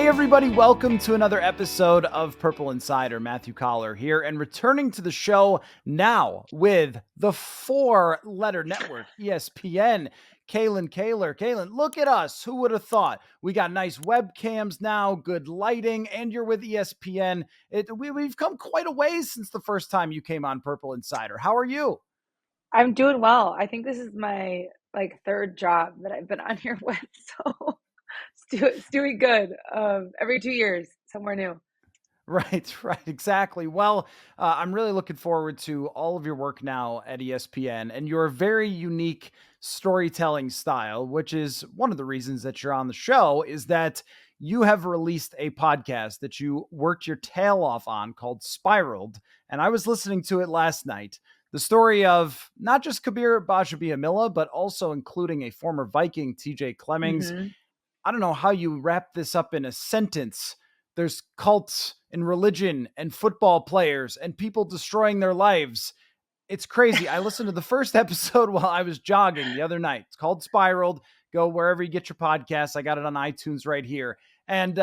Hey everybody, welcome to another episode of Purple Insider. Matthew Kahler here, and returning to the show now with the four-letter network, ESPN, Kalyn, look at us. Who would have thought? We got nice webcams now, good lighting, and you're with ESPN. We've come quite a ways since the first time you came on Purple Insider. How are you? I'm doing well. I think this is my third job that I've been on here with, so it's doing good. Every 2 years, somewhere new. Right, exactly. Well, I'm really looking forward to all of your work now at ESPN and your very unique storytelling style, which is one of the reasons that you're on the show, is that you have released a podcast that you worked your tail off on called Spiraled. And I was listening to it last night. The story of not just Kabir Bajabiamila, but also including a former Viking TJ Clemmings. hmm I don't know how you wrap this up in a sentence. There's cults and religion and football players and people destroying their lives. It's crazy. I listened to the first episode while I was jogging the other night. It's called Spiraled. Go wherever you get your podcasts. I got it on iTunes right here. And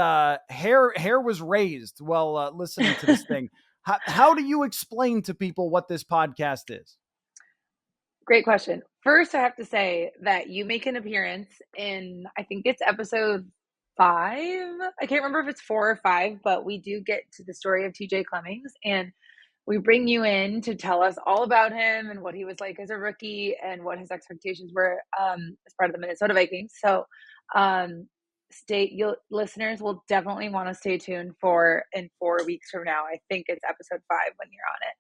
hair was raised while listening to this thing. How do you explain to people what this podcast is? Great question. First, I have to say that you make an appearance in, I think it's episode 5. I can't remember if it's 4 or 5, but we do get to the story of TJ Clemmings, and we bring you in to tell us all about him and what he was like as a rookie and what his expectations were as part of the Minnesota Vikings. So, listeners will definitely want to stay tuned for in 4 weeks from now. I think it's episode 5 when you're on it.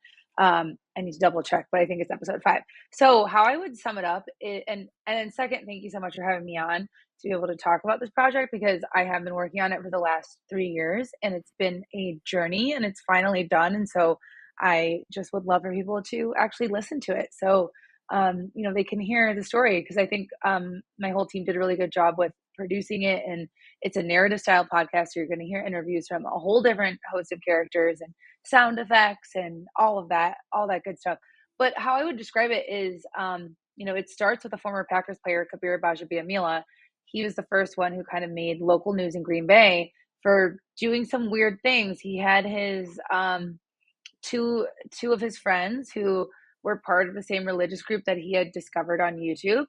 I need to double check, but I think it's episode 5. So how I would sum it up and then second, thank you so much for having me on to be able to talk about this project, because I have been working on it for the last 3 years and it's been a journey and it's finally done. And so I just would love for people to actually listen to it. So, they can hear the story, because I think my whole team did a really good job with producing it. And it's a narrative style podcast. So you're going to hear interviews from a whole different host of characters and sound effects and all that good stuff. But how I would describe it is, it starts with a former Packers player, Kabir Bajabiamila. He was the first one who kind of made local news in Green Bay for doing some weird things. He had his two of his friends who were part of the same religious group that he had discovered on YouTube.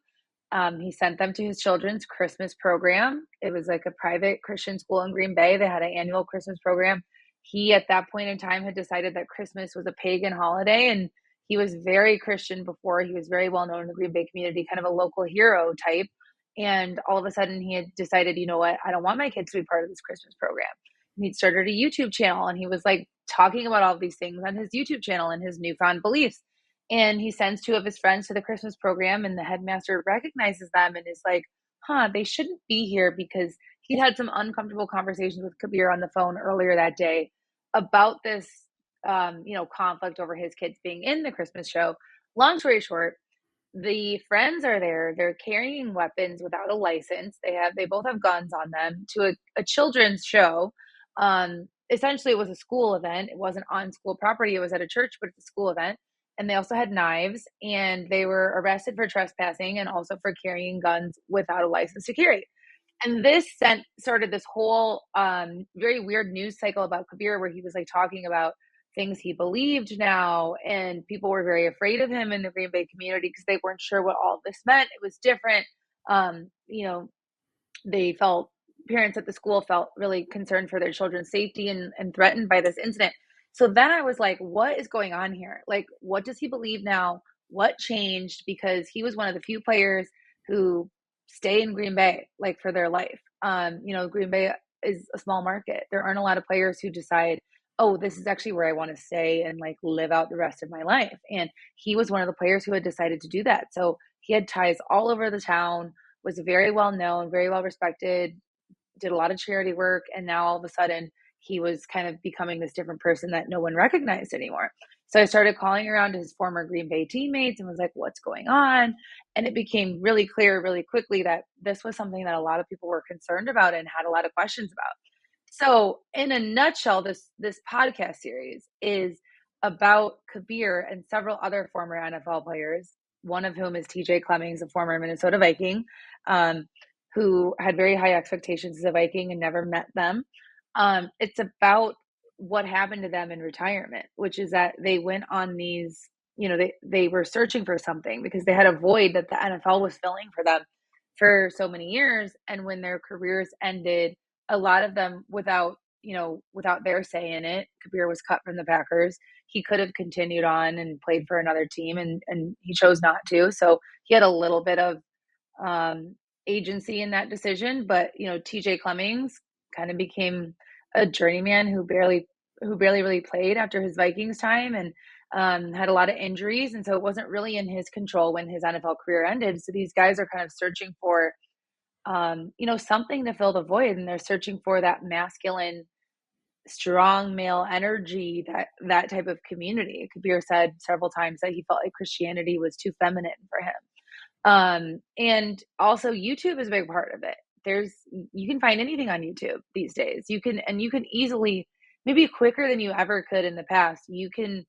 He sent them to his children's Christmas program. It was like a private Christian school in Green Bay. They had an annual Christmas program. He, at that point in time, had decided that Christmas was a pagan holiday, and he was very Christian before. He was very well known in the Green Bay community, kind of a local hero type. And all of a sudden, he had decided, you know what, I don't want my kids to be part of this Christmas program. And he'd started a YouTube channel, and he was like talking about all these things on his YouTube channel and his newfound beliefs. And he sends two of his friends to the Christmas program, and the headmaster recognizes them and is like, they shouldn't be here, because he'd had some uncomfortable conversations with Kabir on the phone earlier that day about this, conflict over his kids being in the Christmas show. Long story short, the friends are there. They're carrying weapons without a license. They both have guns on them to a children's show. Essentially, it was a school event. It wasn't on school property. It was at a church, but it's a school event. And they also had knives, and they were arrested for trespassing and also for carrying guns without a license to carry. And this started this whole very weird news cycle about Kabir, where he was like talking about things he believed now, and people were very afraid of him in the Green Bay community because they weren't sure what all of this meant. It was different. Um, you know, they felt Parents at the school felt really concerned for their children's safety and threatened by this incident. So then I was like, what is going on here? Like, what does he believe now? What changed? Because he was one of the few players who stay in Green Bay, like, for their life. Green Bay is a small market. There aren't a lot of players who decide, oh, this is actually where I want to stay and like live out the rest of my life. And he was one of the players who had decided to do that. So he had ties all over the town, was very well known, very well respected, did a lot of charity work, and now all of a sudden he was kind of becoming this different person that no one recognized anymore. So I started calling around to his former Green Bay teammates and was like, what's going on? And it became really clear really quickly that this was something that a lot of people were concerned about and had a lot of questions about. So in a nutshell, this podcast series is about Kabir and several other former NFL players, one of whom is TJ Clemmings, a former Minnesota Viking. who had very high expectations as a Viking and never met them. It's about what happened to them in retirement, which is that they went on these, they were searching for something because they had a void that the NFL was filling for them for so many years. And when their careers ended, a lot of them without their say in it, Kabir was cut from the Packers. He could have continued on and played for another team, and he chose not to. So he had a little bit of um, agency in that decision. But TJ Clemmings kind of became a journeyman who barely really played after his Vikings time, and had a lot of injuries, and so it wasn't really in his control when his NFL career ended. So these guys are kind of searching for something to fill the void, and they're searching for that masculine, strong male energy, that type of community. Kabir said several times that he felt like Christianity was too feminine for him. And also YouTube is a big part of it. You can find anything on YouTube these days. You can easily, maybe quicker than you ever could in the past, you can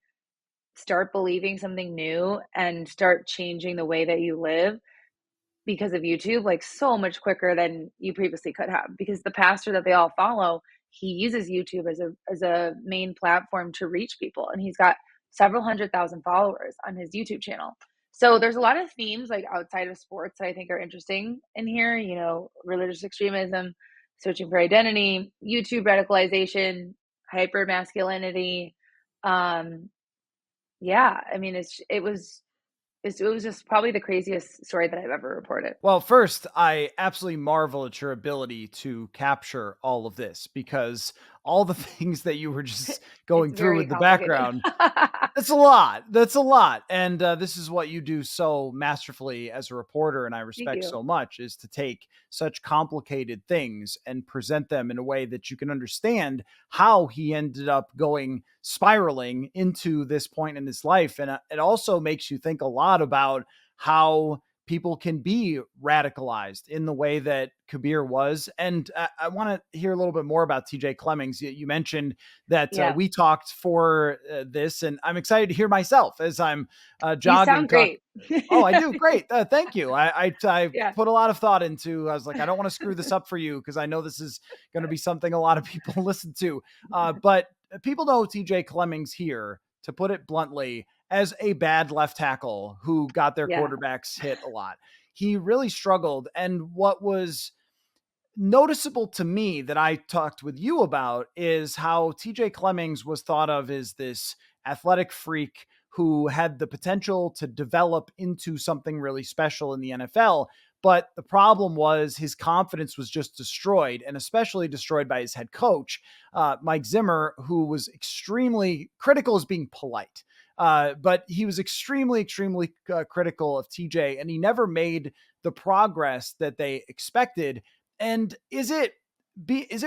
start believing something new and start changing the way that you live because of YouTube, like so much quicker than you previously could have. Because the pastor that they all follow, he uses YouTube as a main platform to reach people, and he's got several 100,000 followers on his YouTube channel. So there's a lot of themes like outside of sports that I think are interesting in here. Religious extremism, searching for identity, YouTube radicalization, hyper masculinity. Um, yeah, I mean, it was just probably the craziest story that I've ever reported. Well, first, I absolutely marvel at your ability to capture all of this because all the things that you were just It's going through very with the complicated. background. That's a lot. That's a lot. And this is what you do so masterfully as a reporter, and I Thank respect you. so much, is to take such complicated things and present them in a way that you can understand how he ended up going spiraling into this point in his life. And it also makes you think a lot about how people can be radicalized in the way that Kabir was. And I want to hear a little bit more about TJ Clemmings. You mentioned that Yeah. we talked for this, and I'm excited to hear myself as I'm You jogging. sound great. Oh, I do. Great. Thank you. I Yeah. put a lot of thought into, I was like, I don't want to screw this up for you because I know this is going to be something a lot of people listen to. But people know TJ Clemmings here, to put it bluntly, as a bad left tackle who got their Yeah. quarterbacks hit a lot. He really struggled. And what was noticeable to me that I talked with you about is how TJ Clemmings was thought of as this athletic freak who had the potential to develop into something really special in the NFL. But the problem was his confidence was just destroyed, and especially destroyed by his head coach, Mike Zimmer, who was extremely critical as being polite. But he was extremely, extremely critical of TJ, and he never made the progress that they expected. And is it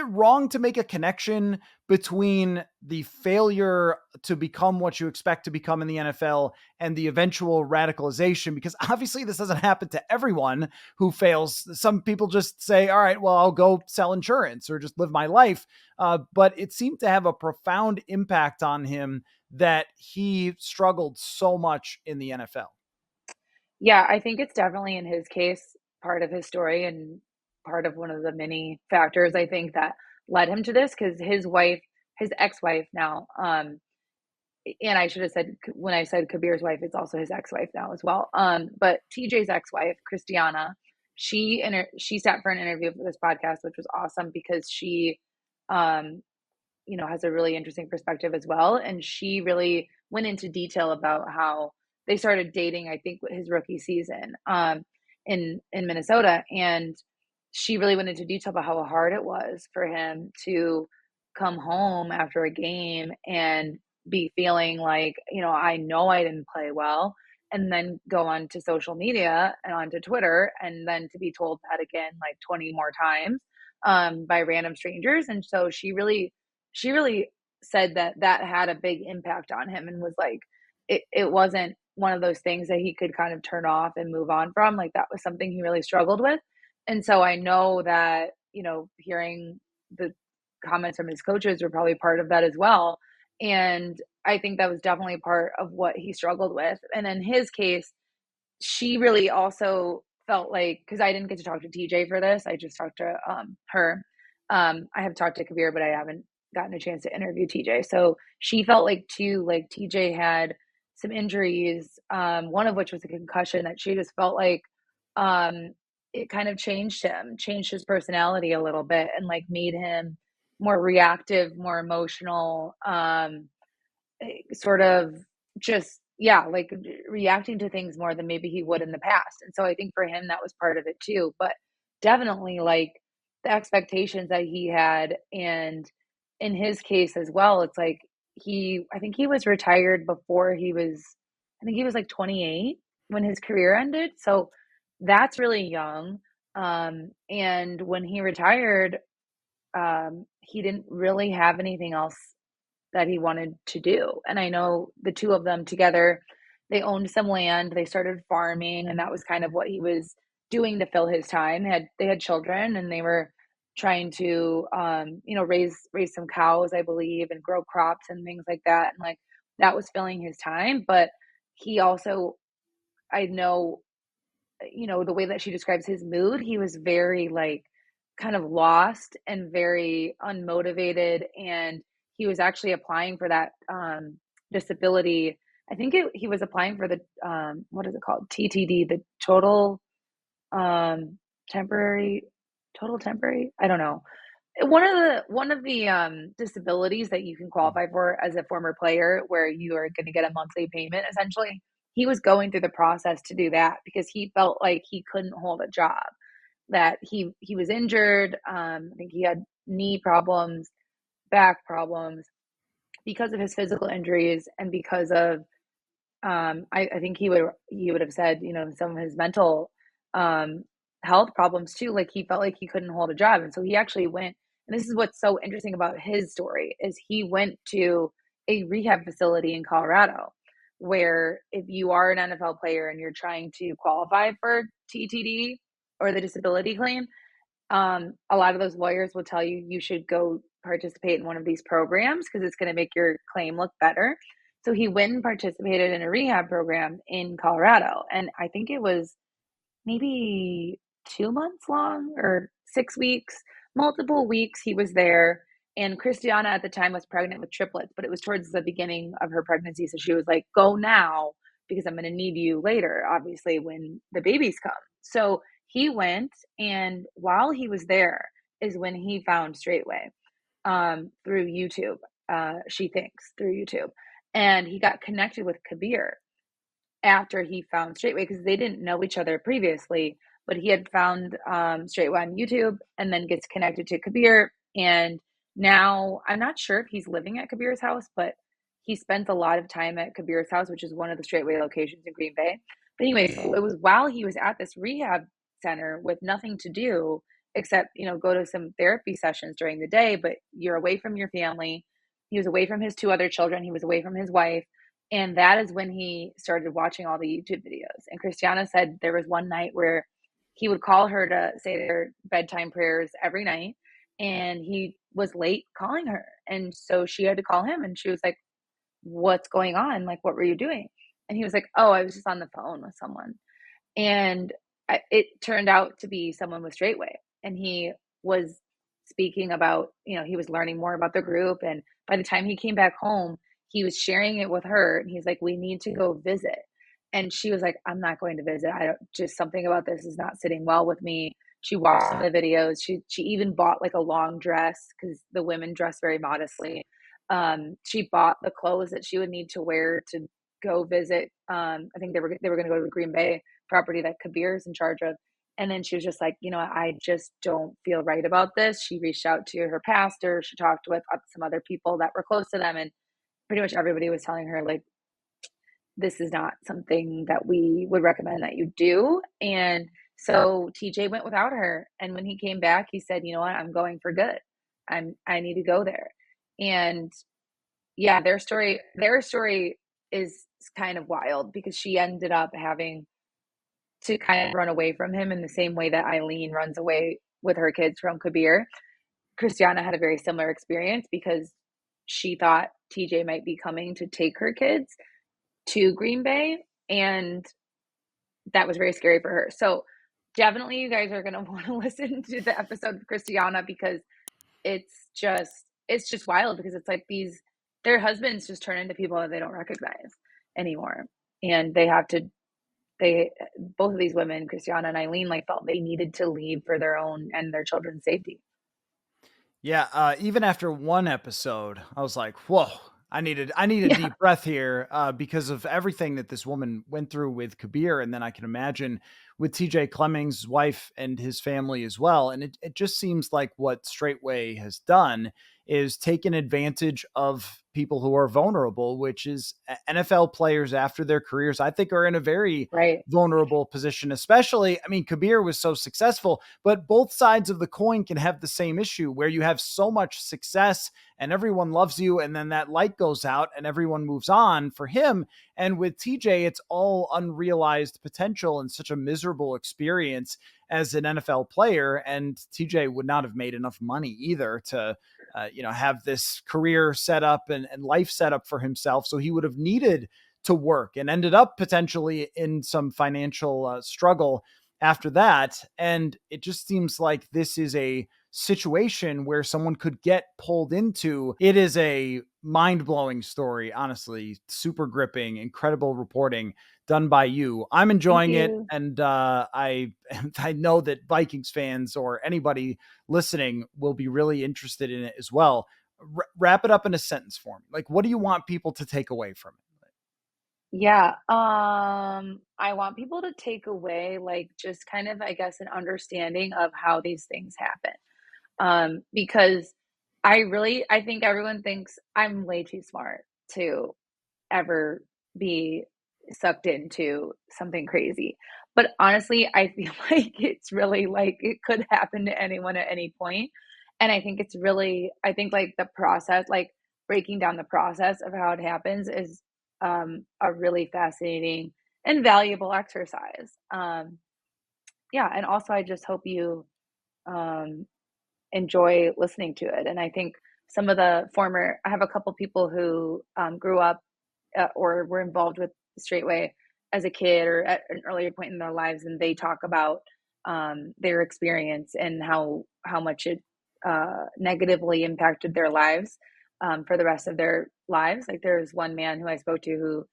wrong to make a connection between the failure to become what you expect to become in the NFL and the eventual radicalization? Because obviously this doesn't happen to everyone who fails. Some people just say, all right, well, I'll go sell insurance or just live my life. But it seemed to have a profound impact on him that he struggled so much in the NFL. Yeah, I think it's definitely in his case part of his story and part of one of the many factors I think that led him to this, because his ex-wife now, and I should have said, when I said Kabir's wife, it's also his ex-wife now as well. But TJ's ex-wife, Christiana, she sat for an interview for this podcast, which was awesome because she, um, has a really interesting perspective as well. And she really went into detail about how they started dating, I think, his rookie season, in Minnesota. And she really went into detail about how hard it was for him to come home after a game and be feeling like, I know I didn't play well. And then go on to social media and onto Twitter, and then to be told that again like 20 more times, by random strangers. And so she really said that that had a big impact on him, and was like, it wasn't one of those things that he could kind of turn off and move on from. Like, that was something he really struggled with. And so I know that, hearing the comments from his coaches were probably part of that as well. And I think that was definitely part of what he struggled with. And in his case, she really also felt like, because I didn't get to talk to TJ for this, I just talked to her. I have talked to Kabir, but I haven't gotten a chance to interview TJ. So she felt like too, like TJ had some injuries, one of which was a concussion that she just felt like um, it kind of changed him, changed his personality a little bit, and like made him more reactive, more emotional. Sort of just yeah, like reacting to things more than maybe he would in the past. And so I think for him that was part of it too. But definitely like the expectations that he had, and in his case as well, it's like I think he was retired before he was, I think he was like 28 when his career ended. So that's really young. And when he retired, he didn't really have anything else that he wanted to do. And I know the two of them together, they owned some land, they started farming, and that was kind of what he was doing to fill his time. They had children, and they were trying to raise some cows, I believe, and grow crops and things like that. And like that was filling his time. But he also, I know, the way that she describes his mood, he was very like kind of lost and very unmotivated. And he was actually applying for that disability. I think he was applying for the what is it called? TTD, the um, temporary, total temporary. I don't know, one of the disabilities that you can qualify for as a former player, where you are going to get a monthly payment essentially. He was going through the process to do that because he felt like he couldn't hold a job, that he was injured. I think he had knee problems, back problems because of his physical injuries, and because of I think he would have said, some of his mental um, health problems too. Like he felt like he couldn't hold a job, and so he actually went. And this is what's so interesting about his story is he went to a rehab facility in Colorado, where if you are an NFL player and you're trying to qualify for TTD or the disability claim, a lot of those lawyers will tell you you should go participate in one of these programs because it's going to make your claim look better. So he went and participated in a rehab program in Colorado. And I think it was maybe 2 months long or 6 weeks, multiple weeks he was there. And Christiana at the time was pregnant with triplets, but it was towards the beginning of her pregnancy. So she was like, go now because I'm going to need you later, obviously, when the babies come. So he went, and while he was there is when he found Straightway through YouTube. She thinks through YouTube. And he got connected with Kabir after he found Straightway because they didn't know each other previously, but he had found Straightway on YouTube and then gets connected to Kabir. And now I'm not sure if he's living at Kabir's house, but he spent a lot of time at Kabir's house, which is one of the Straightway locations in Green Bay. But anyway, so it was while he was at this rehab center with nothing to do except, go to some therapy sessions during the day, but you're away from your family. He was away from his two other children. He was away from his wife. And that is when he started watching all the YouTube videos. And Christiana said there was one night where he would call her to say their bedtime prayers every night. And he was late calling her. And so she had to call him. And she was like, what's going on? Like, what were you doing? And he was like, oh, I was just on the phone with someone. And it turned out to be someone with Straightway. And he was speaking about, he was learning more about the group. And by the time he came back home, he was sharing it with her. And he's like, we need to go visit. And she was like, I'm not going to visit. I don't, just something about this is not sitting well with me. She watched some of the videos. She even bought like a long dress because the women dress very modestly. She bought the clothes that she would need to wear to go visit. I think they were going to go to the Green Bay property that Kabir is in charge of. And then she was just like, I just don't feel right about this. She reached out to her pastor. She talked with some other people that were close to them. And pretty much everybody was telling her, like, this is not something that we would recommend that you do. And so TJ went without her. And when he came back, he said, you know what, I'm going for good. I need to go there. And yeah, their story is kind of wild because she ended up having to kind of run away from him in the same way that Eileen runs away with her kids from Kabir. Christiana had a very similar experience because she thought TJ might be coming to take her kids to Green Bay, and that was very scary for her. So definitely you guys are gonna wanna listen to the episode with Christiana because it's just wild because it's like these their husbands just turn into people that they don't recognize anymore, and they both of these women, Christiana and Eileen, like, felt they needed to leave for their own and their children's safety. Yeah, even after one episode, I was like, "Whoa, I need a Yeah, deep breath here," because of everything that this woman went through with Kabir, and then I can imagine with TJ Clemmings' wife and his family as well. And it just seems like what Straightway has done is taken advantage of people who are vulnerable, which is NFL players after their careers, I think, are in a very right. vulnerable position, especially. I mean, Kabir was so successful, but both sides of the coin can have the same issue where you have so much success and everyone loves you, and then that light goes out and everyone moves on for him. And with TJ, it's all unrealized potential and such a miserable experience as an NFL player. And TJ would not have made enough money either to, have this career set up and life set up for himself. So he would have needed to work and ended up potentially in some financial struggle after that. And it just seems like this is a situation where someone could get pulled into. It is a mind blowing story, honestly. Super gripping, incredible reporting done by you. I'm Thank enjoying it. you. And I know that Vikings fans or anybody listening will be really interested in it as well. Wrap it up in a sentence for me. Like, what do you want people to take away from it? Yeah, I want people to take away, like, just kind of, I guess, an understanding of how these things happen. Because I think everyone thinks I'm way too smart to ever be sucked into something crazy. But honestly, I feel like it's really like it could happen to anyone at any point. And I think it's really, I think like the process, like breaking down the process of how it happens is a really fascinating and valuable exercise. Yeah. And also, I just hope you um, enjoy listening to it. And I think some of the former, I have a couple people who grew up or were involved with Straightway as a kid or at an earlier point in their lives, and they talk about their experience and how much it negatively impacted their lives for the rest of their lives. Like there's one man who I spoke to who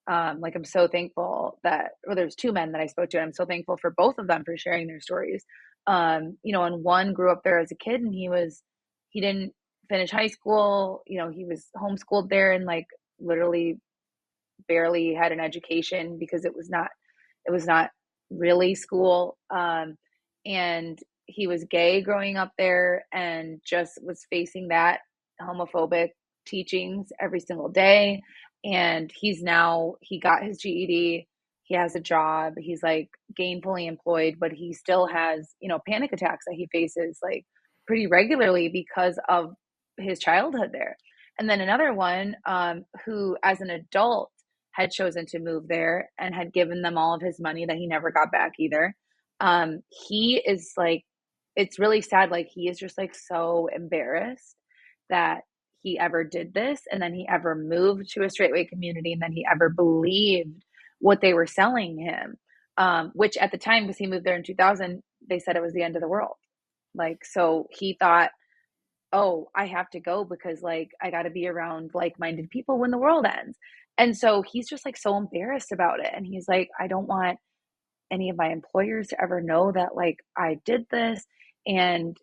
like I'm so thankful that well there's two men that I spoke to and I'm so thankful for both of them for sharing their stories. And one grew up there as a kid and he didn't finish high school, he was homeschooled there and like literally barely had an education because it was not really school. And he was gay growing up there and just was facing that homophobic teachings every single day. And he got his GED. He has a job. He's like gainfully employed, but he still has, panic attacks that he faces like pretty regularly because of his childhood there. And then another one who, as an adult, had chosen to move there and had given them all of his money that he never got back either. He is like, it's really sad. Like, he is just like so embarrassed that he ever did this and then he ever moved to a straightway community and then he ever believed what they were selling him. Which at the time, because he moved there in 2000, they said it was the end of the world. Like, so he thought, oh, I have to go because like I got to be around like-minded people when the world ends. And so he's just like so embarrassed about it. And he's like, I don't want any of my employers to ever know that like I did this. And,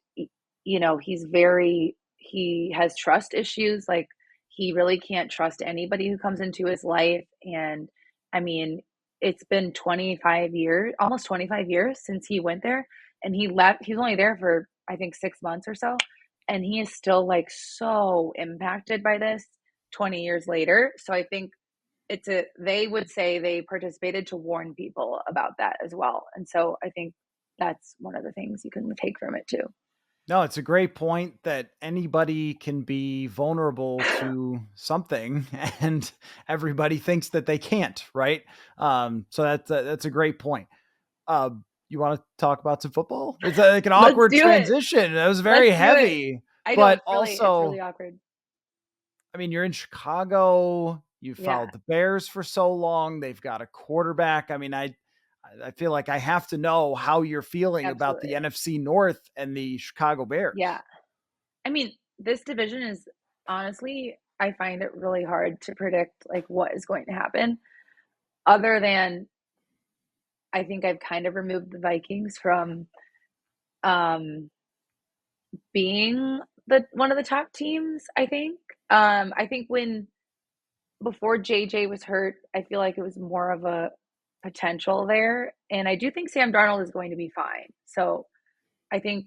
he has trust issues. Like he really can't trust anybody who comes into his life. And I mean, it's been 25 years, almost 25 years since he went there and he left. He was only there for, I think, 6 months or so. And he is still like so impacted by this 20 years later. So I think they would say they participated to warn people about that as well. And so I think that's one of the things you can take from it too. No, it's a great point that anybody can be vulnerable to something, and everybody thinks that they can't, right? So that's a great point. You want to talk about some football? It's like an Let's awkward do it. transition. It was very Let's do it. heavy, I know but it's really also, awkward. I mean, you're in Chicago. You Yeah. followed the Bears for so long. They've got a quarterback. I mean, I feel like I have to know how you're feeling about the Absolutely. NFC North and the Chicago Yeah. Bears. I mean, this division is honestly, I find it really hard to predict like what is going to happen. Other than I think I've kind of removed the Vikings from um being the one of the top teams, I think. I think when before JJ was hurt, I feel like it was more of a potential there. And I do think Sam Darnold is going to be fine. So I think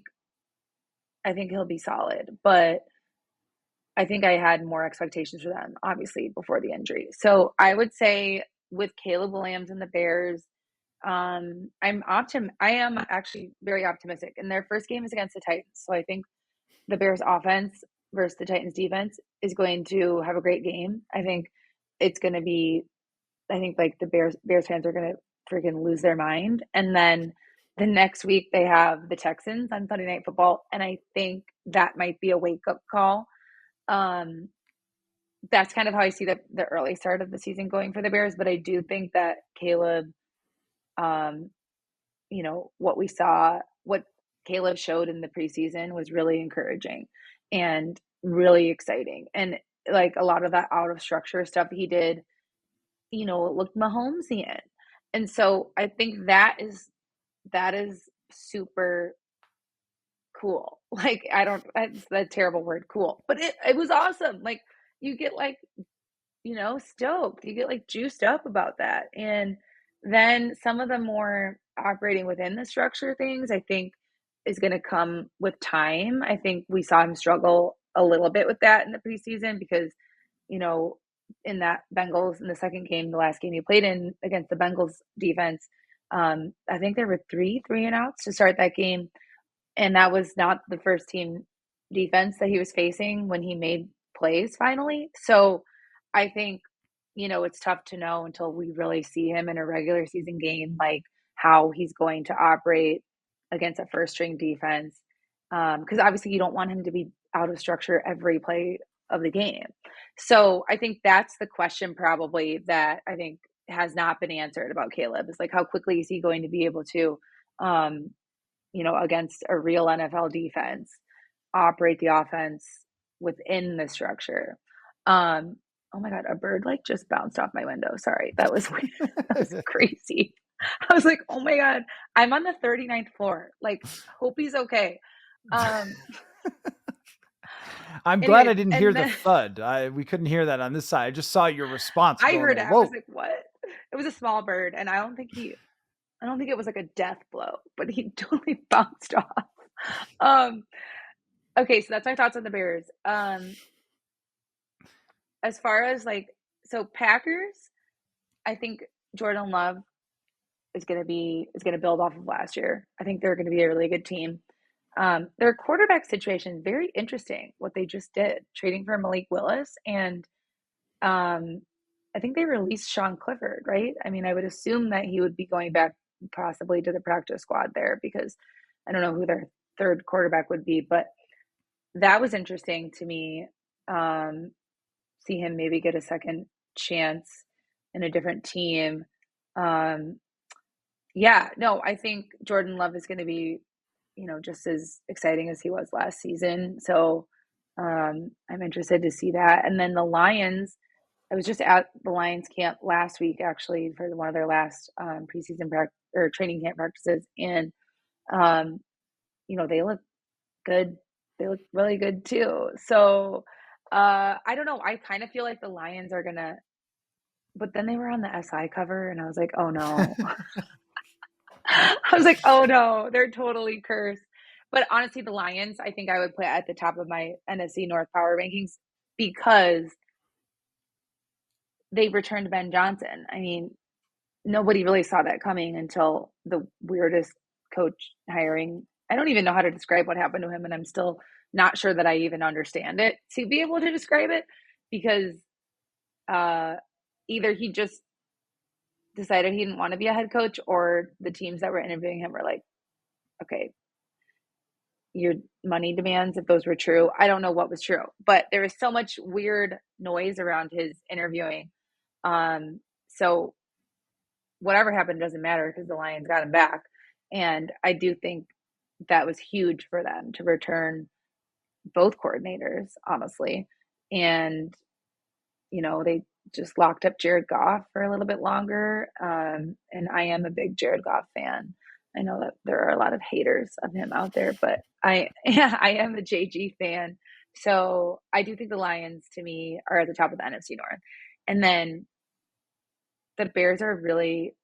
I think he'll be solid. But I think I had more expectations for them, obviously, before the injury. So I would say with Caleb Williams and the Bears, I am actually very optimistic. And their first game is against the Titans. So I think the Bears offense versus the Titans defense is going to have a great game. I think it's going to be I think like the Bears fans are going to freaking lose their mind. And then the next week they have the Texans on Sunday Night Football, and I think that might be a wake up call. Um, that's kind of how I see the early start of the season going for the Bears. But I do think that Caleb, um, what we saw, what Caleb showed in the preseason was really encouraging and really exciting. And like a lot of that out of structure stuff he did, it looked Mahomesian. And so I think that is super cool. Like I don't that's a terrible word, cool. But it was awesome. Like you get like, stoked. You get like juiced up about that. And then some of the more operating within the structure things, I think is going to come with time. I think we saw him struggle a little bit with that in the preseason because you know, in that Bengals in the second game, the last game he played in against the Bengals defense. I think there were three and outs to start that game. And that was not the first team defense that he was facing when he made plays finally. So I think, it's tough to know until we really see him in a regular season game, like how he's going to operate against a first string defense. Because obviously you don't want him to be out of structure every play of the game. So I think that's the question probably that I think has not been answered about Caleb is like how quickly is he going to be able to um, against a real NFL defense, operate the offense within the structure. Oh my God, a bird like just bounced off my window. Sorry, that was weird. That was crazy. I was like, oh my God, I'm on the 39th floor. Like, hope he's okay. Um, I'm glad I anyways, didn't hear and the then thud. We couldn't hear that on this side. I just saw your response I going heard like, it. I was "Whoa!" like, what? It was a small bird, and I don't think it was like a death blow, but he totally bounced off. Um, okay, so that's my thoughts on the Bears. As far as like, so Packers, I think Jordan Love is gonna build off of last year. I think they're gonna be a really good team. Their quarterback situation is very interesting. What they just did, trading for Malik Willis, and um, I think they released Sean Clifford, right? I mean, I would assume that he would be going back possibly to the practice squad there because I don't know who their third quarterback would be, but that was interesting to me. Um, See him maybe get a second chance in a different team. Um, yeah, no, I think Jordan Love is going to be, just as exciting as he was last season. So I'm interested to see that. And then the Lions, I was just at the Lions camp last week actually for one of their last preseason practice or training camp practices, and um, they look good. They look really good too. So I don't know. I kind of feel like the Lions are gonna, but then they were on the SI cover, and I was like, oh no. I was like, oh no, they're totally cursed. But honestly, the Lions, I think I would put at the top of my NFC North power rankings because they returned Ben Johnson. I mean, nobody really saw that coming until the weirdest coach hiring. I don't even know how to describe what happened to him, and I'm still not sure that I even understand it to be able to describe it because uh, either he just decided he didn't want to be a head coach, or the teams that were interviewing him were like, okay, your money demands, if those were true. I don't know what was true, but there was so much weird noise around his interviewing. So whatever happened doesn't matter because the Lions got him back. And I do think that was huge for them to return both coordinators, honestly. And, they just locked up Jared Goff for a little bit longer. And I am a big Jared Goff fan. I know that there are a lot of haters of him out there, but yeah, I am a JG fan. So I do think the Lions, to me, are at the top of the NFC North. And then the Bears are really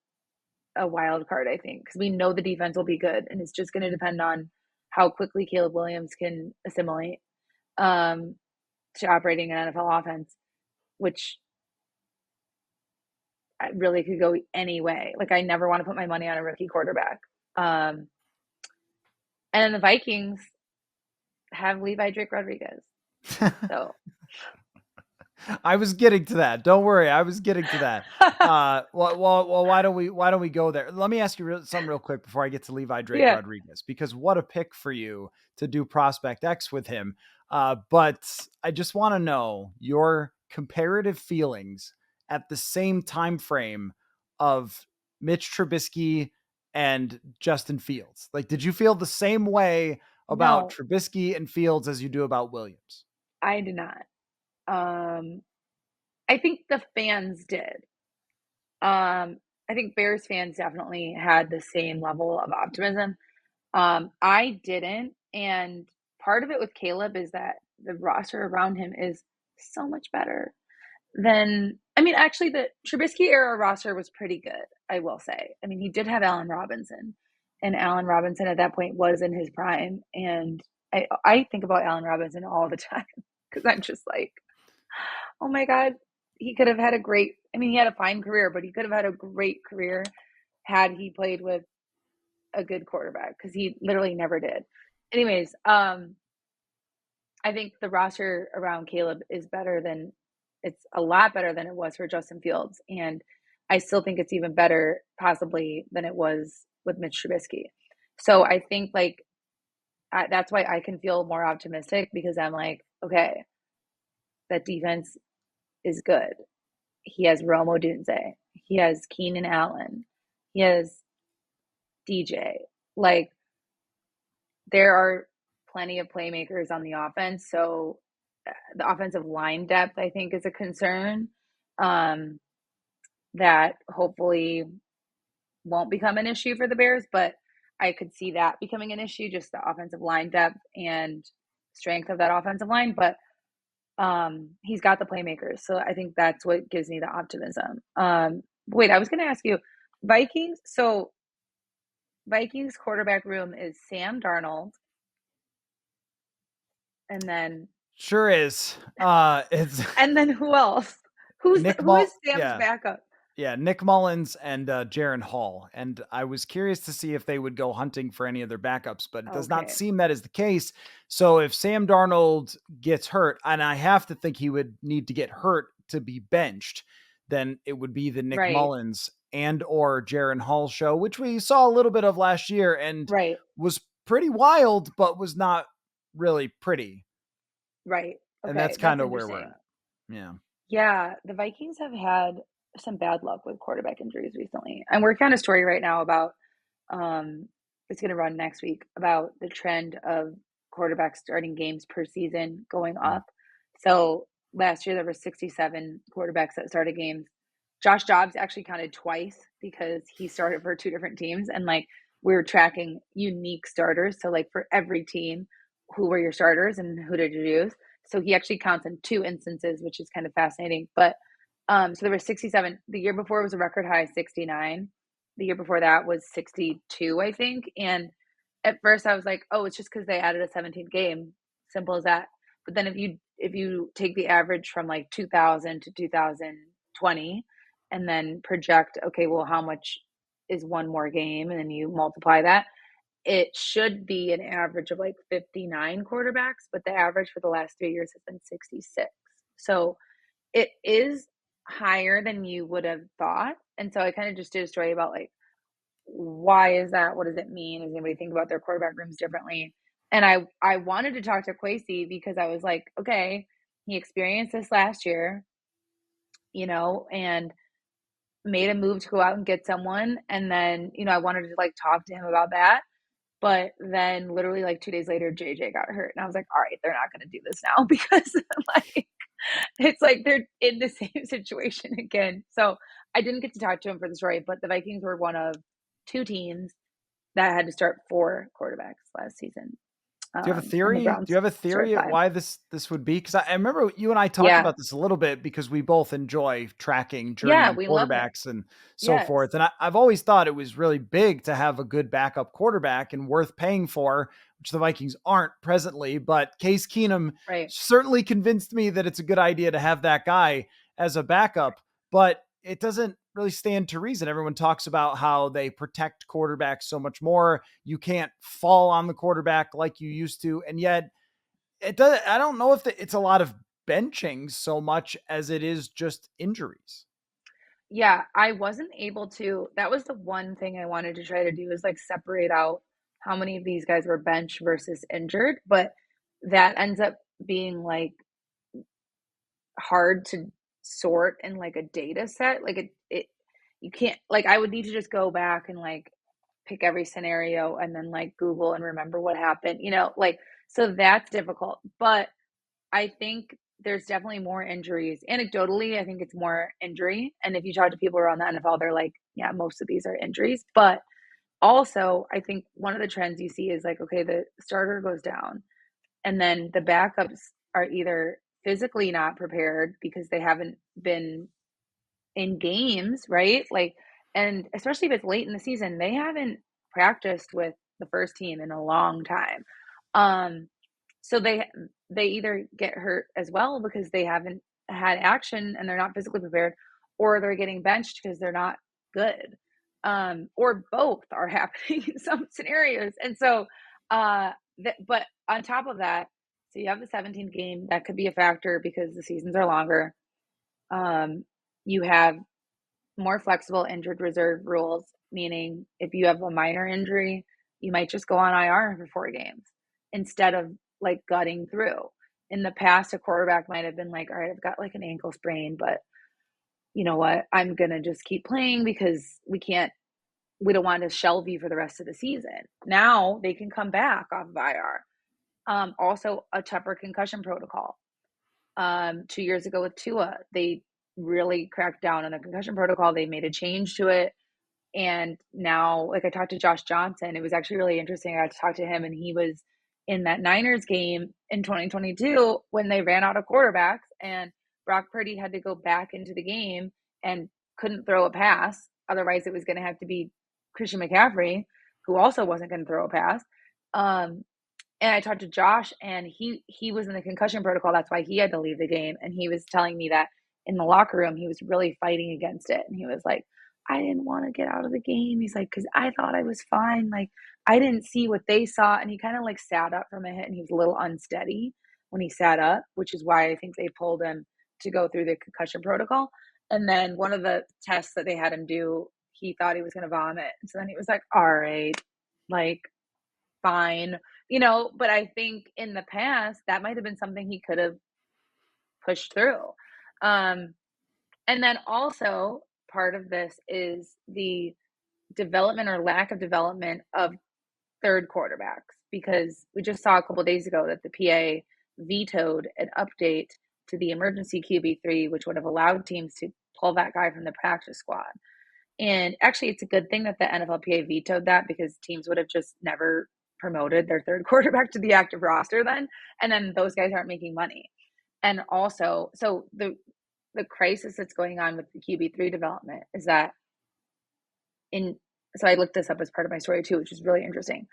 a wild card, I think, because we know the defense will be good, and it's just going to depend on how quickly Caleb Williams can assimilate um, to operating an NFL offense, which really could go any way. Like, I never want to put my money on a rookie quarterback. And then the Vikings have Levi Drake Rodriguez. So I was getting to that. Don't worry, I was getting to that. Well, why don't we go there? Let me ask you something real quick before I get to Levi Drake yeah, Rodriguez, because what a pick for you to do Prospect X with him. But I just want to know your comparative feelings at the same time frame of Mitch Trubisky and Justin Fields. Like, did you feel the same way about no, Trubisky and Fields as you do about Williams? I did not. I think the fans did. I think Bears fans definitely had the same level of optimism. I didn't, and part of it with Caleb is that the roster around him is so much better than. I mean, actually, the Trubisky era roster was pretty good. I will say. I mean, he did have Allen Robinson, and Allen Robinson at that point was in his prime. And I think about Allen Robinson all the time because I'm just like, oh my God, he could have had a great. I mean, he had a fine career, but he could have had a great career had he played with a good quarterback because he literally never did. Anyways, I think the roster around Caleb is better than it's a lot better than it was for Justin Fields, and I still think it's even better possibly than it was with Mitch Trubisky. So I think that's why I can feel more optimistic because I'm like, okay, that defense is good. He has Rome Odunze. He has Keenan Allen. He has DJ. Like, there are plenty of playmakers on the offense. So the offensive line depth, I think, is a concern that hopefully won't become an issue for the Bears, but I could see that becoming an issue, just the offensive line depth and strength of that offensive line. But he's got the playmakers. So I think that's what gives me the optimism. Wait, I was going to ask you, Vikings. So Vikings quarterback room is Sam Darnold, and then Sure is. It's and then who else? Who is Sam's Yeah, backup? yeah, Nick Mullins and Jaron Hall. And I was curious to see if they would go hunting for any of their backups, but it does not Okay, seem that is the case. So if Sam Darnold gets hurt, and I have to think he would need to get hurt to be benched, then it would be the Nick right, Mullins and or Jaron Hall show, which we saw a little bit of last year and right, was pretty wild, but was not really pretty. right. And that's Okay, kind that's of where we're interesting. at. Yeah. Yeah, the Vikings have had some bad luck with quarterback injuries recently. I'm working on a story right now about um it's going to run next week about the trend of quarterbacks starting games per season going Mm. up. So last year there were 67 quarterbacks that started games. Josh Dobbs actually counted twice because he started for two different teams, and like we're tracking unique starters. So like for every team, who were your starters and who did you use? So he actually counts in two instances, which is kind of fascinating. But so there were 67. The year before was a record high 69. The year before that was 62, I think. And at first I was like, oh, it's just because they added a 17th game. Simple as that. But then if you take the average from like 2000 to 2020 and then project, okay, well, how much is one more game? And then you multiply that, it should be an average of like 59 quarterbacks, but the average for the last 3 years has been 66. So it is higher than you would have thought. And so I kind of just did a story about like, why is that? What does it mean? Does anybody think about their quarterback rooms differently? And I wanted to talk to Quasi because I was like, okay, he experienced this last year, and made a move to go out and get someone. And then, I wanted to like talk to him about that. But then literally like 2 days later, JJ got hurt. And I was like, all right, they're not going to do this now because like, it's like they're in the same situation again. So I didn't get to talk to him for the story, but the Vikings were one of two teams that had to start four quarterbacks last season. Do you have a And the theory? Do you Browns have a started theory at five. why this would be? Because I remember you and I talked Yeah. about this a little bit because we both enjoy tracking Yeah. journeyman We love it. quarterbacks and so Yes. forth. And I've always thought it was really big to have a good backup quarterback and worth paying for, which the Vikings aren't presently. But Case Keenum Right. certainly convinced me that it's a good idea to have that guy as a backup. But it doesn't really stand to reason. Everyone talks about how they protect quarterbacks so much more. You can't fall on the quarterback like you used to. And yet it does. I don't know if it's a lot of benching so much as it is just injuries. Yeah. I wasn't able to. That was the one thing I wanted to try to do is like separate out how many of these guys were bench versus injured. But that ends up being like hard to sort in like a data set. Like you can't, like, I would need to just go back and like pick every scenario and then like Google and remember what happened, like, so that's difficult. But I think there's definitely more injuries. Anecdotally, I think it's more injury. And if you talk to people around the NFL, they're like, yeah, most of these are injuries. But also, I think one of the trends you see is like, okay, the starter goes down, and then the backups are either physically not prepared because they haven't been in games, right? Like, and especially if it's late in the season, they haven't practiced with the first team in a long time. Um, so they either get hurt as well because they haven't had action and they're not physically prepared, or they're getting benched because they're not good. Or both are happening in some scenarios. And so but on top of that, so you have the 17th game, that could be a factor because the seasons are longer. You have more flexible injured reserve rules, meaning if you have a minor injury, you might just go on IR for 4 games instead of like gutting through. In the past, a quarterback might have been like, all right, I've got like an ankle sprain, but you know what? I'm going to just keep playing because we don't want to shelve you for the rest of the season. Now they can come back off of IR. Also, a tougher concussion protocol. 2 years ago with Tua, they really cracked down on the concussion protocol. They made a change to it. And now, like, I talked to Josh Johnson. It was actually really interesting. I got to talk to him, and he was in that Niners game in 2022 when they ran out of quarterbacks, and Brock Purdy had to go back into the game and couldn't throw a pass. Otherwise, it was going to have to be Christian McCaffrey, who also wasn't going to throw a pass. Um, and I talked to Josh, and he was in the concussion protocol. That's why he had to leave the game. And he was telling me that in the locker room, he was really fighting against it. And he was like, I didn't want to get out of the game. He's like, because I thought I was fine. Like, I didn't see what they saw. And he kind of like sat up from a hit, and he was a little unsteady when he sat up, which is why I think they pulled him to go through the concussion protocol. And then one of the tests that they had him do, he thought he was going to vomit. So then he was like, all right, like, fine, but I think in the past that might have been something he could have pushed through. Um, and then also part of this is the development or lack of development of third quarterbacks, because we just saw a couple days ago that the PA vetoed an update to the emergency QB3, which would have allowed teams to pull that guy from the practice squad. And actually, it's a good thing that the NFLPA vetoed that, because teams would have just never promoted their third quarterback to the active roster then, and then those guys aren't making money. And also, so the crisis that's going on with the QB3 development is that in so I looked this up as part of my story too, which is really interesting.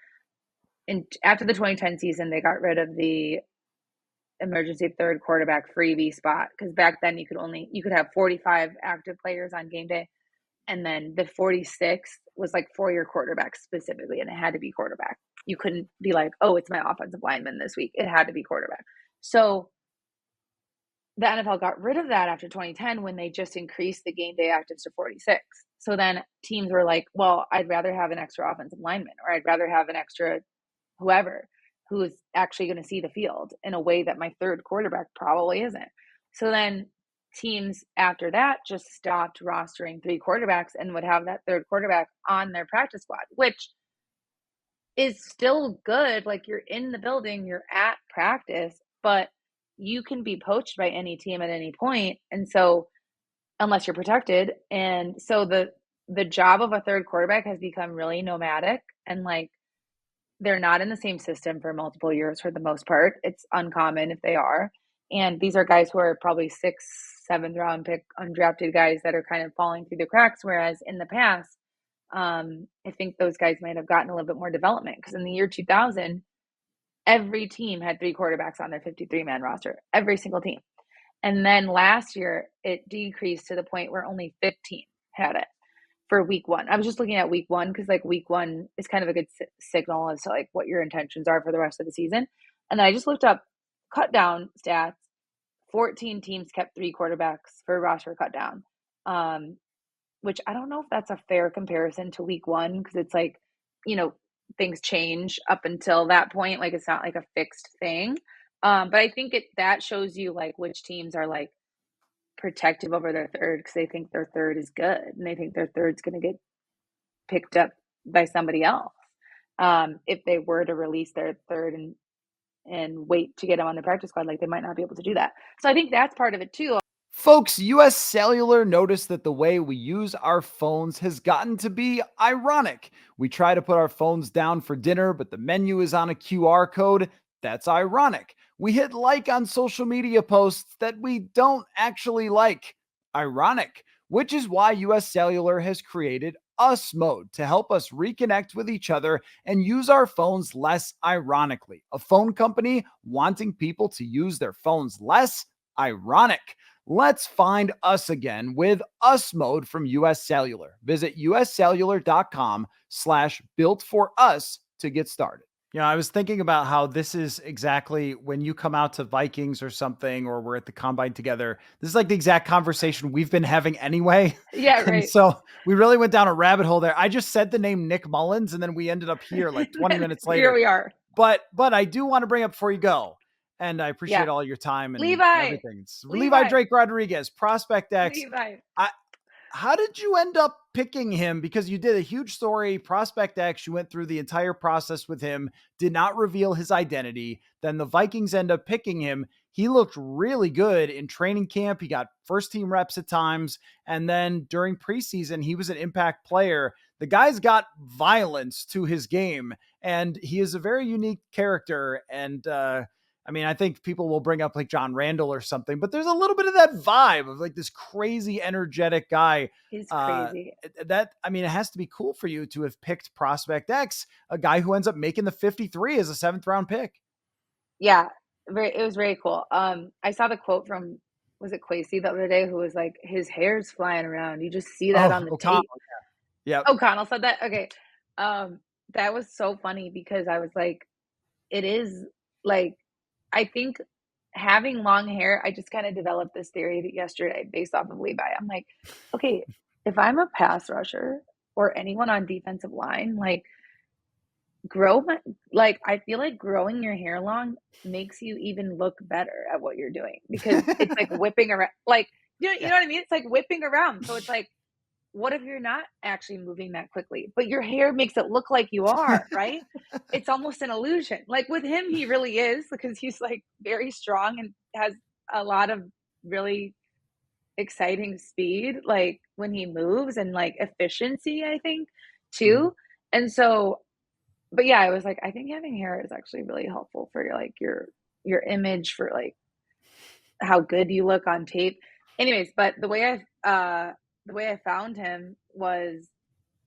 And after the 2010 season, they got rid of the emergency third quarterback freebie spot, because back then you could have 45 active players on game day, and then the 46th was like for your quarterback specifically, and it had to be quarterback. You couldn't be like, oh, it's my offensive lineman this week. It had to be quarterback. So the NFL got rid of that after 2010 when they just increased the game day actives to 46. So then teams were like, well, I'd rather have an extra offensive lineman, or I'd rather have an extra whoever who's actually going to see the field in a way that my third quarterback probably isn't. So then teams after that just stopped rostering 3 quarterbacks and would have that 3rd quarterback on their practice squad, which is still good. Like, you're in the building, you're at practice, but you can be poached by any team at any point, and so unless you're protected, and so the job of a 3rd quarterback has become really nomadic, and, like, they're not in the same system for multiple years for the most part. It's uncommon if they are, and these are guys who are probably 6th, 7th round pick undrafted guys that are kind of falling through the cracks, whereas in the past, I think those guys might have gotten a little bit more development because in the year 2000, every team had 3 quarterbacks on their 53-man roster, every single team. And then last year, it decreased to the point where only 15 had it for week 1. I was just looking at week 1 because, like, week 1 is kind of a good signal as to, like, what your intentions are for the rest of the season. And then I just looked up cut down stats. 14 teams kept 3 quarterbacks for roster cut down, which I don't know if that's a fair comparison to week 1 because it's like, you know, things change up until that point. Like, it's not like a fixed thing. But I think that shows you, like, which teams are, like, protective over their 3rd because they think their 3rd is good and they think their 3rd's going to get picked up by somebody else. If they were to release their 3rd and wait to get them on the practice squad, like, they might not be able to do that. So I think that's part of it too. Folks, US Cellular noticed that the way we use our phones has gotten to be ironic. We try to put our phones down for dinner, but the menu is on a QR code. That's ironic. We hit like on social media posts that we don't actually like. Ironic. Which is why US Cellular has created Us Mode to help us reconnect with each other and use our phones less ironically. A phone company wanting people to use their phones less? Ironic. Let's find us again with Us Mode from US Cellular. Visit uscellular.com/built for us to get started. You know, I was thinking about how this is exactly when you come out to Vikings or something, or we're at the combine together. This is like the exact conversation we've been having anyway. Yeah, And right. so we really went down a rabbit hole there. I just said the name Nick Mullins, and then we ended up here like 20 minutes Here later. we are. But I do want to bring up before you go, and I Yeah. appreciate all your time and Levi. everything. It's Levi Levi. Drake Rodriguez, Prospect X. Levi. I How did you end up picking him? Because you did a huge story, Prospect X. You went through the entire process with him, did not reveal his identity. Then the Vikings end up picking him. He looked really good in training camp. He got first team reps at times. And then during preseason, he was an impact player. The guy's got violence to his game, and he is a very unique character. And I mean, I think people will bring up like John Randall or something, but there's a little bit of that vibe of like this crazy, energetic guy. He's Uh, crazy. I mean, it has to be cool for you to have picked Prospect X, a guy who ends up making the 53 as a 7th round pick. Yeah, it was very cool. I saw the quote from, was it Quasey the other day, who was like, his hair's flying around. You just see that Oh, on the O'Connell. tape. Yep. O'Connell said that. Okay. Um, that was so funny because I was like, it is like, I think having long hair, I just kind of developed this theory yesterday based off of Levi. I'm like, okay, if I'm a pass rusher or anyone on defensive line, like, like, I feel like growing your hair long makes you even look better at what you're doing because it's like whipping around, like, you Yeah. know what I mean? It's like whipping around. So it's like, what if you're not actually moving that quickly, but your hair makes it look like you are, right? It's almost an illusion. Like with him, he really is because he's like very strong and has a lot of really exciting speed, like when he moves, and like efficiency, I think, Mhm. too. And so, but yeah, I was like, I think having hair is actually really helpful for your, like, your image, for like how good you look on tape. Anyways, but the way I found him was,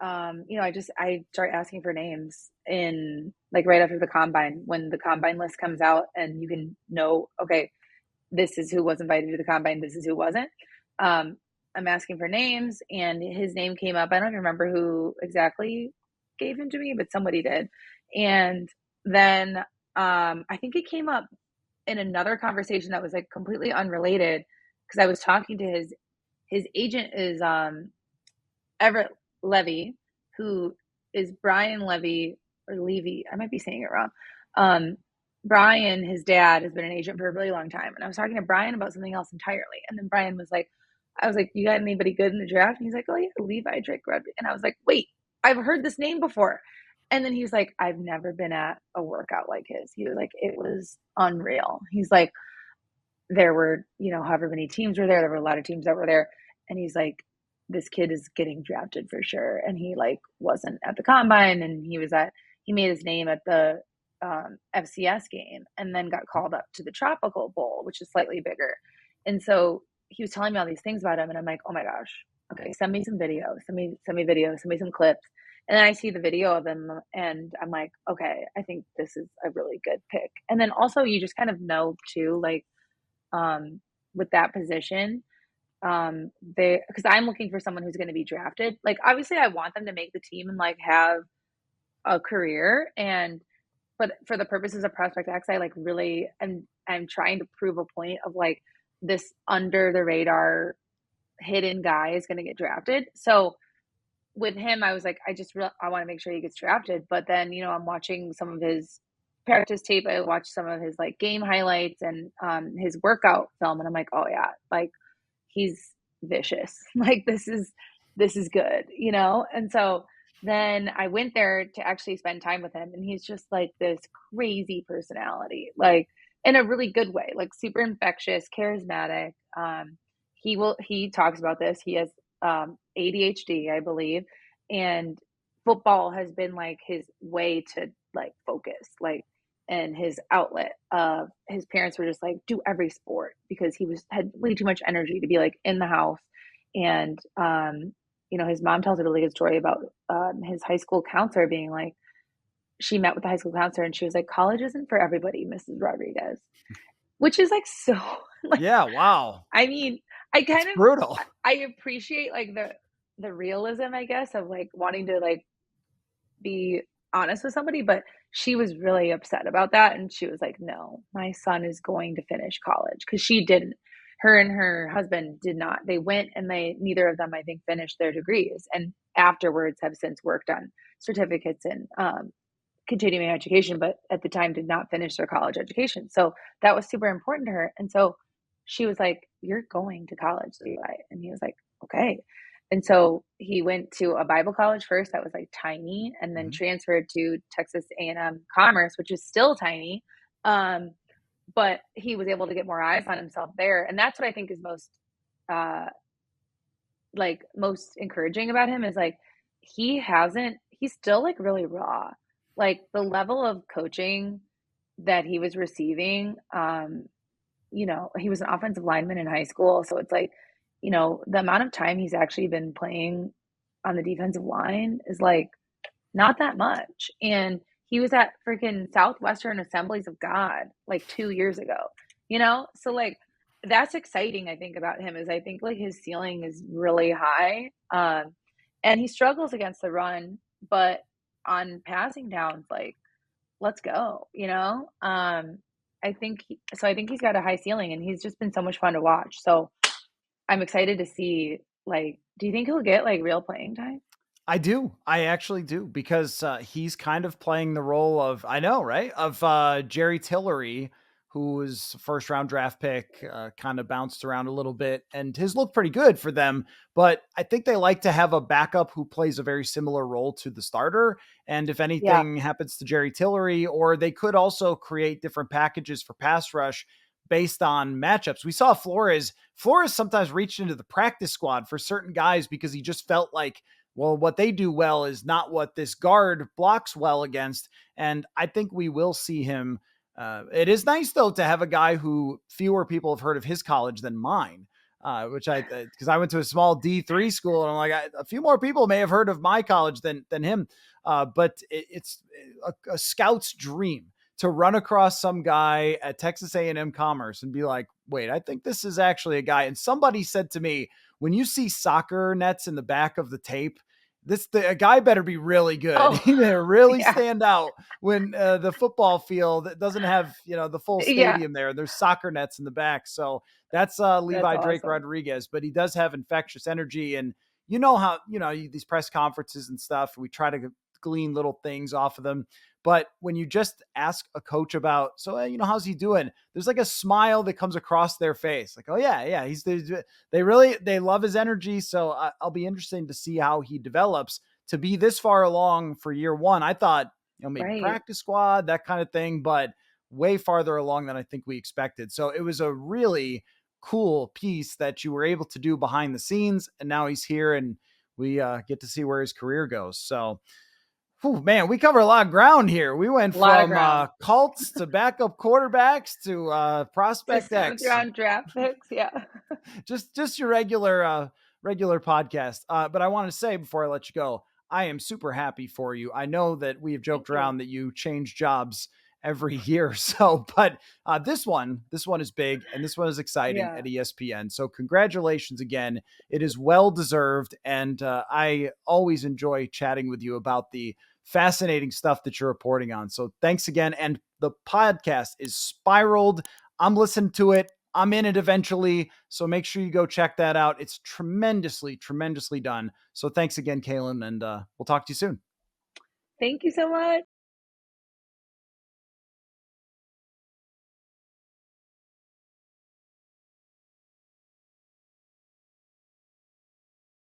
you know, I start asking for names in, like, right after the combine, when the combine list comes out and you can know, okay, this is who was invited to the combine, this is who wasn't. Um, I'm asking for names and his name came up. I don't even remember who exactly gave him to me, but somebody did. And then I think it came up in another conversation that was like completely unrelated because I was talking to his agent is Everett Levy, who is Brian Levy or Levy. I might be saying it wrong. Um, Brian, his dad, has been an agent for a really long time. And I was talking to Brian about something else entirely. And then Brian was like, I was like, you got anybody good in the draft? And he's like, oh, yeah, Levi Drake Rodriguez. And I was like, wait, I've heard this name before. And then he was like, I've never been at a workout like his. He was like, it was unreal. He's like, there were, however many teams were there. There were a lot of teams that were there. And he's like, this kid is getting drafted for sure. And he like wasn't at the combine, and he made his name at the FCS game and then got called up to the Tropical Bowl, which is slightly bigger. And so he was telling me all these things about him. And I'm like, oh my gosh, okay, send me some videos, send me videos, send me some clips. And then I see the video of him and I'm like, okay, I think this is a really good pick. And then also you just kind of know too, like, with that position, they, because I'm looking for someone who's going to be drafted. Like, obviously I want them to make the team and like have a career, but for the purposes of Prospect X, I like really I'm trying to prove a point of like this under the radar hidden guy is going to get drafted. So with him, I was like, I want to make sure he gets drafted. But then, I'm watching some of his practice tape. I watched some of his like game highlights and his workout film, and I'm like, oh yeah, like he's vicious. Like this is good, And so then I went there to actually spend time with him, and he's just like this crazy personality, like in a really good way, like super infectious, charismatic. He talks about this. He has ADHD, I believe, and football has been like his way to like focus, like, and his outlet. His parents were just like, do every sport, because had way too much energy to be like in the house. And his mom tells a really good story about his high school counselor being like, she met with the high school counselor and she was like, college isn't for everybody, Mrs. Rodriguez, which is like so like, Yeah, wow. I mean, I It's kind of brutal. I appreciate like the realism, I guess, of like wanting to like be honest with somebody, but she was really upset about that, and she was like, no, my son is going to finish college, because she didn't. Her and her husband did not. They went, and neither of them, I think, finished their degrees, and afterwards have since worked on certificates and continuing education, but at the time did not finish their college education. So that was super important to her. And so she was like, you're going to college, Levi. And he was like, okay. And so he went to a Bible college first that was like tiny, and then Mhm. transferred to Texas A&M Commerce, which is still tiny. Um, but he was able to get more eyes on himself there. And that's what I think is uh, most encouraging about him, is like, he's still like really raw. Like the level of coaching that he was receiving, he was an offensive lineman in high school. So it's like, the amount of time he's actually been playing on the defensive line is like not that much. And he was at freaking Southwestern Assemblies of God like 2 years ago, So like that's exciting, I think, about him, is I think like his ceiling is really high. And he struggles against the run, but on passing downs, like, let's go, I think he's got a high ceiling, and he's just been so much fun to watch. So I'm excited to see, like, do you think he'll get like real playing time? I do. I actually do, because he's kind of playing the role of, I know, right? Of Jerry Tillery, who was a first round draft pick, kind of bounced around a little bit and has looked pretty good for them. But I think they like to have a backup who plays a very similar role to the starter. And if Yeah. anything happens to Jerry Tillery, or they could also create different packages for pass rush based on matchups. We saw Flores sometimes reached into the practice squad for certain guys because he just felt like, well, what they do well is not what this guard blocks well against. And I think we will see him. It is nice, though, to have a guy who fewer people have heard of his college than mine, because I went to a small D3 school, and I'm like, a few more people may have heard of my college than him. But it's a scout's dream to run across some guy at Texas A&M Commerce and be like, wait, I think this is actually a guy. And somebody said to me, when you see soccer nets in the back of the tape, a guy better be really good. Oh, He better really yeah. stand out when the football field doesn't have the full Yeah. stadium there. There's soccer nets in the back, so that's That's Levi Drake awesome. Rodriguez. But he does have infectious energy, and you know how these press conferences and stuff. We try to glean little things off of them. But when you just ask a coach about, so, how's he doing? There's like a smile that comes across their face. Like, oh yeah, yeah. They love his energy. So I'll be interested to see how he develops to be this far along for year one. I thought, maybe Right. practice squad, that kind of thing, but way farther along than I think we expected. So it was a really cool piece that you were able to do behind the scenes. And now he's here and we get to see where his career goes. So, whew, man, we cover a lot of ground here. We went A lot of from ground. Colts to backup quarterbacks to To Prospect seventh X. round draft picks. Yeah. Just your regular podcast. But I want to say before I let you go, I am super happy for you. I know that we have Thank joked you. around that you change jobs every year or so, but this one is big and this one is exciting Yeah. at ESPN. So congratulations again. It is well deserved, and I always enjoy chatting with you about the fascinating stuff that you're reporting on. So thanks again. And the podcast is spiraled. I'm listening to it. I'm in it eventually. So make sure you go check that out. It's tremendously, tremendously done. So thanks again, Kalyn, and we'll talk to you soon. Thank you so much.